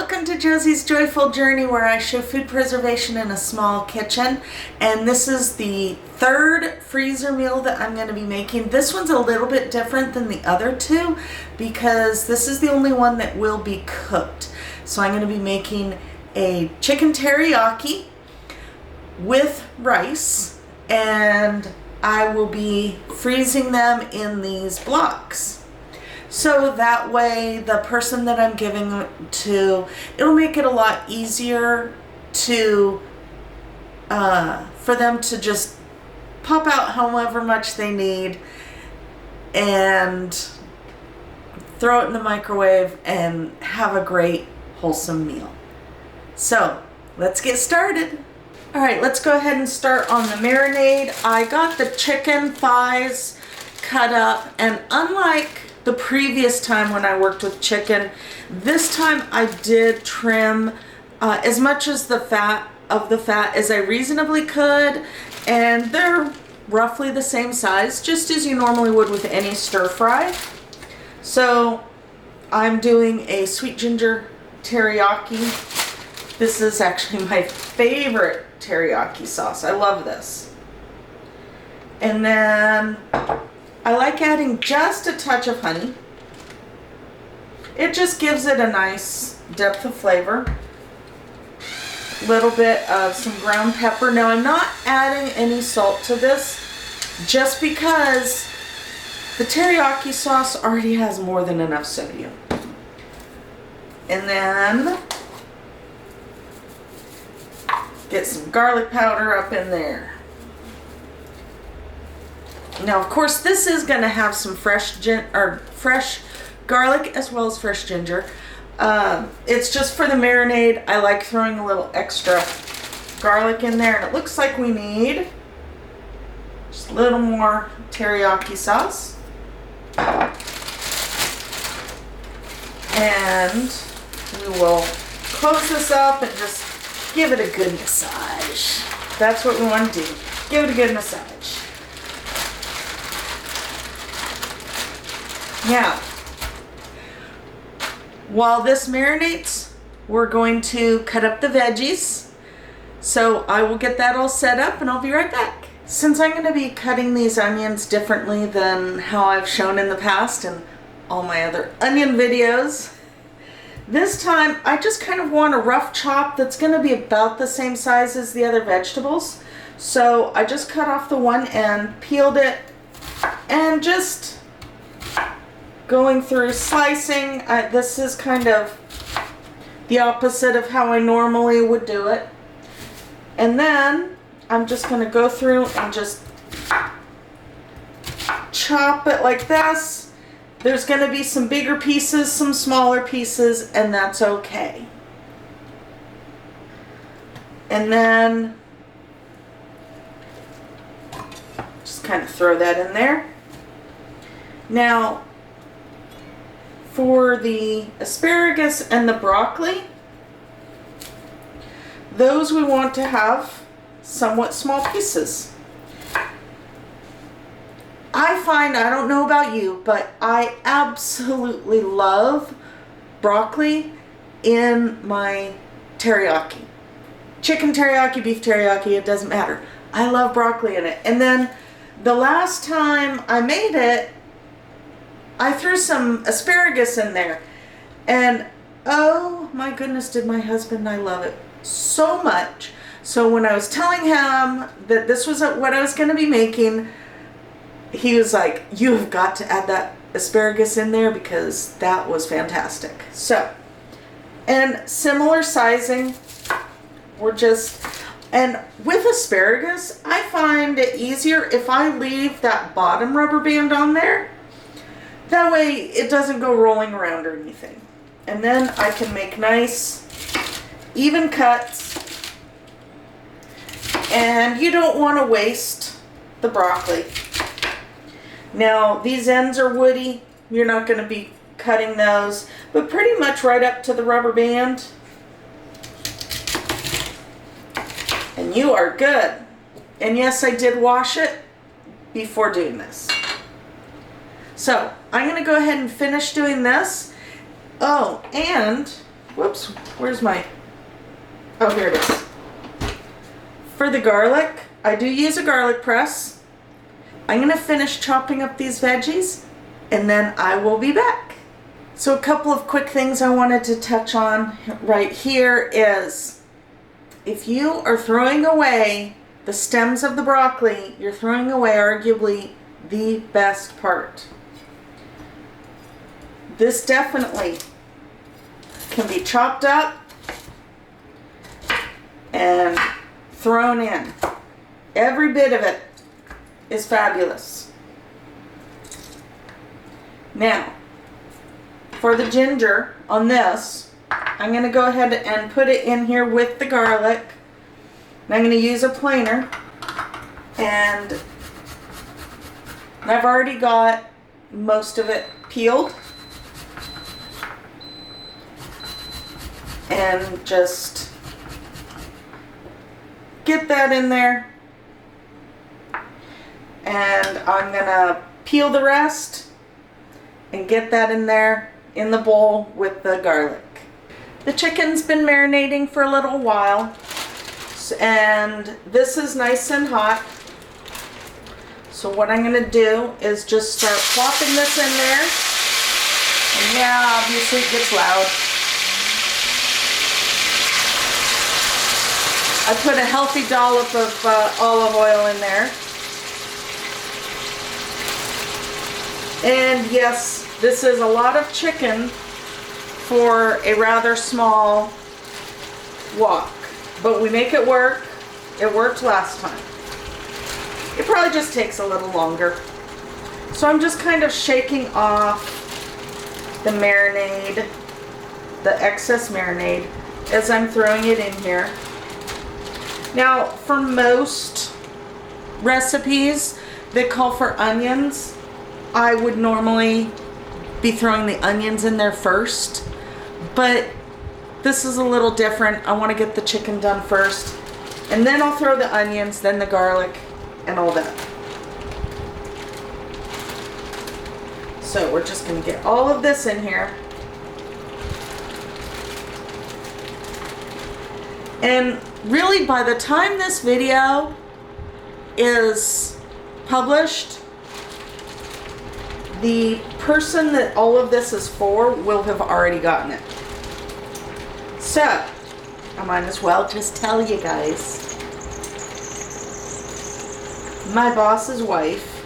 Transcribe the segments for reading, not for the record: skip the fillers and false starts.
welcome to Josie's Joyful Journey, where I show food preservation in a small kitchen. And this is the third freezer meal that I'm going to be making. This one's a little bit different than the other two because this is the only one that will be cooked. So I'm going to be making a chicken teriyaki with rice, and I will be freezing them in these blocks. So that way the person that I'm giving it to, it'll make it a lot easier to for them to just pop out however much they need and throw it in the microwave and have a great wholesome meal. So let's get started. All right, let's go ahead and start on the marinade. I got the chicken thighs cut up, and unlike the previous time when I worked with chicken, this time I did trim as much as the fat as I reasonably could, and they're roughly the same size, just as you normally would with any stir fry. So I'm doing a sweet ginger teriyaki. This is actually my favorite teriyaki sauce. I love this. And then I like adding just a touch of honey. It just gives it a nice depth of flavor. A little bit of some ground pepper. Now I'm not adding any salt to this just because the teriyaki sauce already has more than enough sodium. And then get some garlic powder up in there. Now, of course, this is going to have some fresh garlic as well as fresh ginger. It's just for the marinade. I like throwing a little extra garlic in there. And it looks like we need just a little more teriyaki sauce. And we will close this up and just give it a good massage. That's what we want to do. Give it a good massage. Now, while this marinates, we're going to cut up the veggies. So I will get that all set up and I'll be right back. Since I'm going to be cutting these onions differently than how I've shown in the past and all my other onion videos, this time I just kind of want a rough chop that's going to be about the same size as the other vegetables. So I just cut off the one end, peeled it, and just going through slicing. This is kind of the opposite of how I normally would do it. And then I'm just going to go through and just chop it like this. There's going to be some bigger pieces, some smaller pieces, and that's okay. And then just kind of throw that in there. Now, for the asparagus and the broccoli, those we want to have somewhat small pieces. I find, I don't know about you, but I absolutely love broccoli in my teriyaki. Chicken teriyaki, beef teriyaki, it doesn't matter. I love broccoli in it. And then the last time I made it, I threw some asparagus in there, and oh my goodness, did my husband and I love it so much. So when I was telling him that this was what I was going to be making, he was like, you have got to add that asparagus in there because that was fantastic. So, and similar sizing, and with asparagus, I find it easier if I leave that bottom rubber band on there. That way it doesn't go rolling around or anything. And then I can make nice, even cuts. And you don't want to waste the broccoli. Now, these ends are woody. You're not going to be cutting those, but pretty much right up to the rubber band. And you are good. And yes, I did wash it before doing this. So I'm going to go ahead and finish doing this. Oh, and whoops, where's my, oh, here it is. For the garlic, I do use a garlic press. I'm going to finish chopping up these veggies and then I will be back. So a couple of quick things I wanted to touch on right here is, if you are throwing away the stems of the broccoli, you're throwing away arguably the best part. This definitely can be chopped up and thrown in. Every bit of it is fabulous. Now, for the ginger on this, I'm going to go ahead and put it in here with the garlic. And I'm going to use a planer. And I've already got most of it peeled. And just get that in there. And I'm going to peel the rest and get that in there in the bowl with the garlic. The chicken's been marinating for a little while, and this is nice and hot. So what I'm going to do is just start plopping this in there. And yeah, obviously it gets loud. I put a healthy dollop of olive oil in there. And yes, this is a lot of chicken for a rather small wok, but we make it work. It worked last time. It probably just takes a little longer. So I'm just kind of shaking off the marinade, the excess marinade, as I'm throwing it in here. Now, for most recipes that call for onions, I would normally be throwing the onions in there first, but this is a little different. I want to get the chicken done first, and then I'll throw the onions, then the garlic, and all that. So we're just going to get all of this in here. And really, by the time this video is published, the person that all of this is for will have already gotten it. So, I might as well just tell you guys. My boss's wife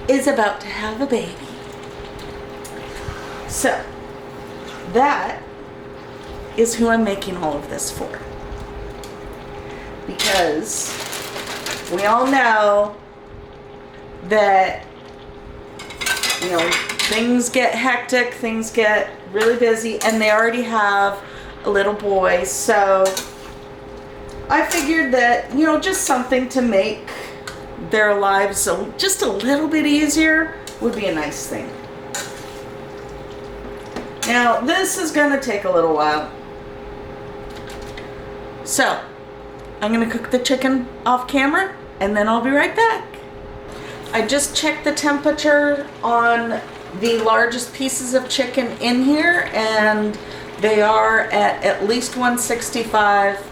is about to have a baby. So, that is who I'm making all of this for. Because we all know that, you know, things get hectic, things get really busy, and they already have a little boy. So I figured that, you know, just something to make their lives just a little bit easier would be a nice thing. Now, this is going to take a little while. So, I'm going to cook the chicken off camera, and then I'll be right back. I just checked the temperature on the largest pieces of chicken in here, and they are at least 165.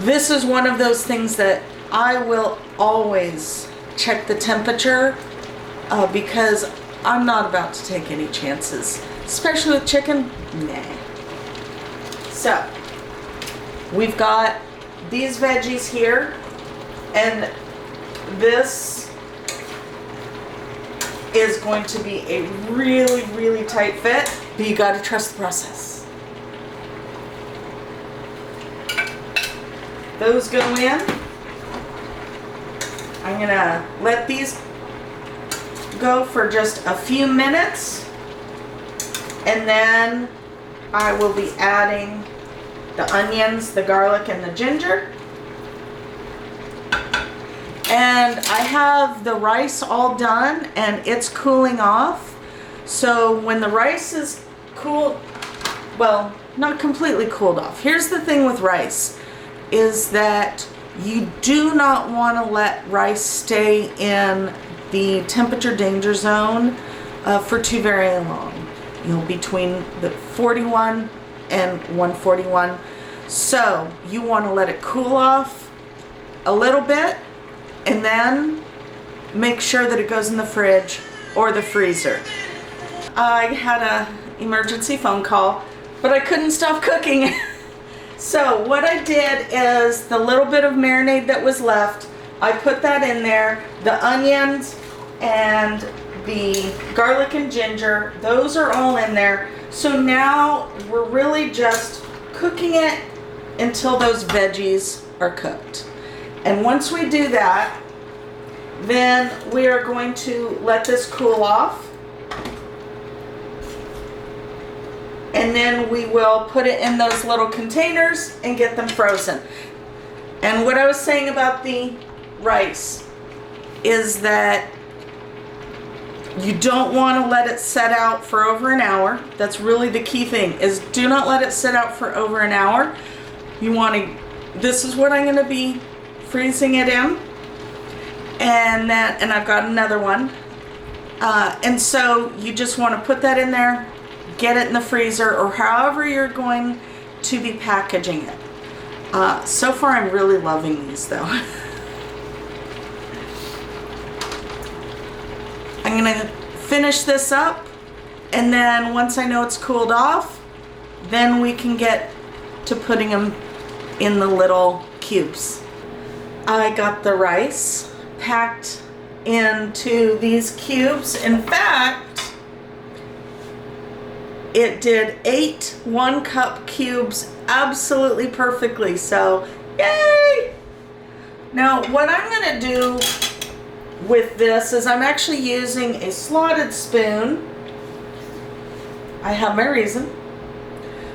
This is one of those things that I will always check the temperature because I'm not about to take any chances, especially with chicken. Nah. So, we've got these veggies here, and this is going to be a really, really tight fit, but you got to trust the process. Those go in. I'm going to let these go for just a few minutes, and then I will be adding the onions, the garlic, and the ginger. And I have the rice all done, and it's cooling off. So when the rice is cooled, well, not completely cooled off. Here's the thing with rice, is that you do not want to let rice stay in the temperature danger zone for too very long. between the 41 and 141. So you want to let it cool off a little bit and then make sure that it goes in the fridge or the freezer. I had an emergency phone call, but I couldn't stop cooking. So what I did is the little bit of marinade that was left, I put that in there. The onions and the garlic and ginger, those are all in there. So now we're really just cooking it until those veggies are cooked. And once we do that, then we are going to let this cool off. And then we will put it in those little containers and get them frozen. And what I was saying about the rice is that you don't want to let it set out for over an hour. That's really the key thing, is do not let it sit out for over an hour. You want to, this is what I'm going to be freezing it in. And I've got another one. And so you just want to put that in there, get it in the freezer, or however you're going to be packaging it. So far I'm really loving these though. I'm gonna finish this up, and then once I know it's cooled off, then we can get to putting them in the little cubes. I got the rice packed into these cubes. In fact, it did 8 1-cup cubes absolutely perfectly, so yay! Now what I'm gonna do with this is I'm actually using a slotted spoon. I have my reason.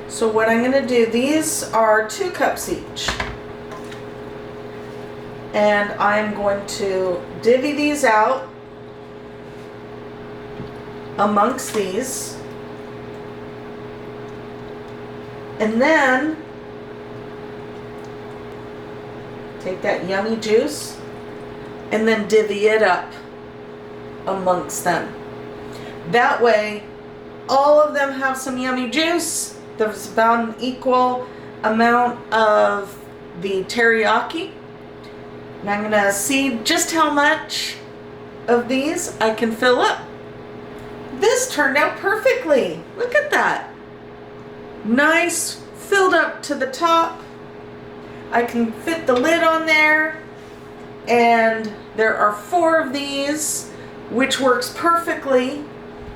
So what I'm gonna do, these are 2 cups each. And I'm going to divvy these out amongst these. And then take that yummy juice and then divvy it up amongst them. That way, all of them have some yummy juice. There's about an equal amount of the teriyaki. And I'm gonna see just how much of these I can fill up. This turned out perfectly. Look at that. Nice, filled up to the top. I can fit the lid on there. And there are 4 of these, which works perfectly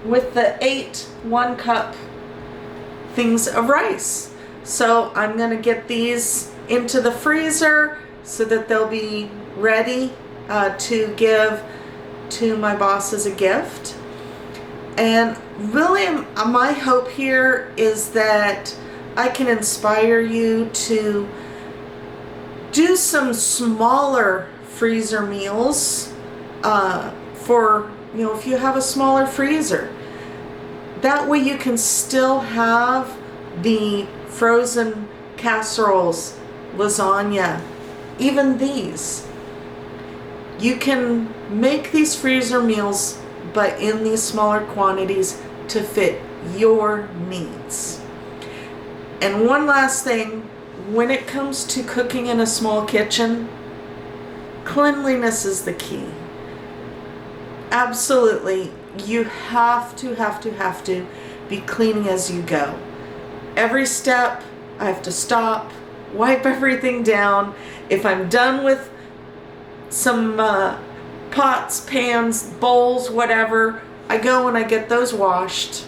with the 8 1-cup things of rice. So I'm going to get these into the freezer so that they'll be ready to give to my boss as a gift. And really my hope here is that I can inspire you to do some smaller freezer meals for, if you have a smaller freezer. That way you can still have the frozen casseroles, lasagna, even these. You can make these freezer meals, but in these smaller quantities to fit your needs. And one last thing, when it comes to cooking in a small kitchen, cleanliness is the key. Absolutely, you have to be cleaning as you go. Every step, I have to stop, wipe everything down. If I'm done with some pots, pans, bowls, whatever, I go and I get those washed,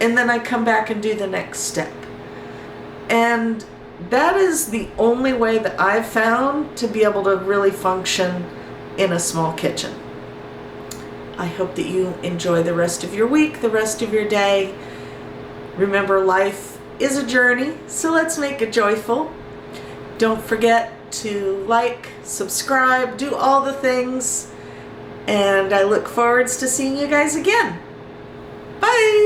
and then I come back and do the next step. And that is the only way that I've found to be able to really function in a small kitchen. I hope that you enjoy the rest of your week, the rest of your day. Remember, life is a journey, so let's make it joyful. Don't forget to like, subscribe, do all the things, and I look forward to seeing you guys again. Bye!